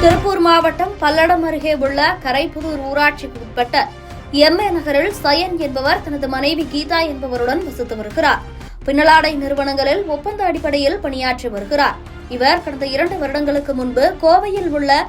திருப்பூர் மாவட்டம் பல்லடம் அருகே உள்ள கரைப்புதூர் ஊராட்சிக்கு உட்பட்ட எம்ஏ நகரில் சயன் என்பவர் தனது மனைவி கீதா என்பவருடன் வசித்து வருகிறார். பின்னலாடை நிறுவனங்களில் ஒப்பந்த அடிப்படையில் பணியாற்றி வருகிறார். இவர் கடந்த 2 வருடங்களுக்கு முன்பு கோவையில் உள்ள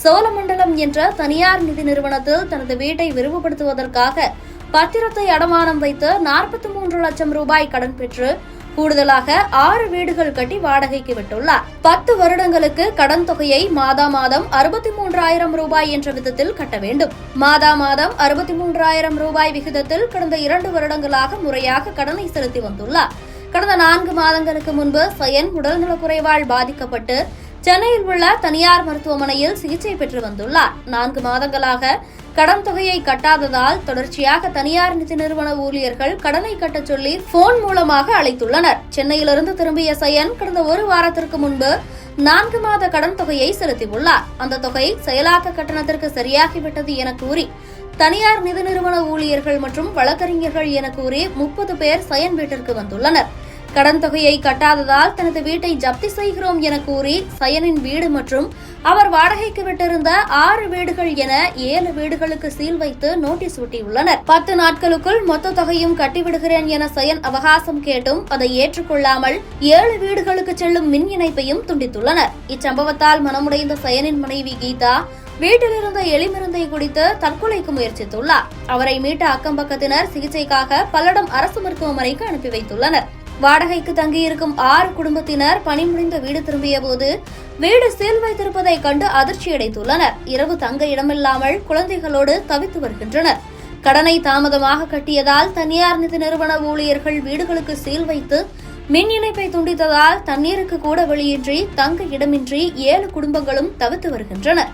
சோழமண்டலம் என்ற தனியார் நிதி நிறுவனத்தில் தனது வீட்டை விரிவுபடுத்துவதற்காக பத்திரத்தை அடமானம் வைத்து 43 லட்சம் ரூபாய் கடன் பெற்று கூடுதலாக 6 வீடுகள் கட்டி வாடகைக்கு விட்டுள்ளார். 10 வருடங்களுக்கு கடன் தொகையை மாதம் 63,000 ரூபாய் என்ற விதத்தில் கட்ட வேண்டும். மாதம் 63,000 ரூபாய் விகிதத்தில் கடந்த 2 வருடங்களாக முறையாக கடனை செலுத்தி வந்துள்ளார். கடந்த 4 மாதங்களுக்கு முன்பு சயன் உடல்நலக்குறைவால் பாதிக்கப்பட்டு சென்னையில் உள்ள தனியார் மருத்துவமனையில் சிகிச்சை பெற்று வந்துள்ளார். 4 மாதங்களாக கடன் தொகையை கட்டாததால் தொடர்ச்சியாக தனியார் நிதி நிறுவன ஊழியர்கள் கடனை கட்டச் சொல்லி போன் மூலமாக அழைத்துள்ளனர். சென்னையிலிருந்து திரும்பிய சயன் கடந்த 1 வாரத்திற்கு முன்பு 4 மாத கடன் தொகையை செலுத்தியுள்ளார். அந்த தொகை செயலாக்க கட்டணத்திற்கு சரியாகிவிட்டது என கூறி தனியார் நிதி நிறுவன ஊழியர்கள் மற்றும் வழக்கறிஞர்கள் என கூறி 30 பேர் சயன் வீட்டிற்கு வந்துள்ளனர். கடன் தொகையை கட்டாததால் தனது வீட்டை ஜப்தி செய்கிறோம் என கூறி சயனின் வீடு மற்றும் அவர் வாடகைக்கு விட்டிருந்த 6 வீடுகள் என 7 வீடுகளுக்கு சீல் வைத்து நோட்டீஸ் ஒட்டியுள்ளனர். 10 நாட்களுக்குள் மொத்த தொகையும் கட்டிவிடுகிறேன் என சயன் அவகாசம் கேட்டும் அதை ஏற்றுக்கொள்ளாமல் 7 வீடுகளுக்கு செல்லும் மின் இணைப்பையும் துண்டித்துள்ளனர். இச்சம்பவத்தால் மனமுடைந்த சயனின் மனைவி கீதா வீட்டிலிருந்த எலிமருந்தை குடித்து தற்கொலைக்கு முயற்சித்துள்ளார். அவரை மீட்ட அக்கம்பக்கத்தினர் சிகிச்சைக்காக பல்லடம் அரசு மருத்துவமனைக்கு அனுப்பி வைத்துள்ளனர். வாடகைக்கு தங்கியிருக்கும் 6 குடும்பத்தினர் பணி முடிந்த வீடு திரும்பிய போது வீடு சீல் வைத்திருப்பதை கண்டு அதிர்ச்சியடைந்துள்ளனர். இரவு தங்க இடமில்லாமல் குழந்தைகளோடு தவித்து வருகின்றனர். கடனை தாமதமாக கட்டியதால் தனியார் நிதி நிறுவன ஊழியர்கள் வீடுகளுக்கு சீல் வைத்து மின் இணைப்பை துண்டித்ததால் தண்ணீருக்கு கூட வழியின்றி தங்க இடமின்றி 7 குடும்பங்களும் தவித்து வருகின்றனர்.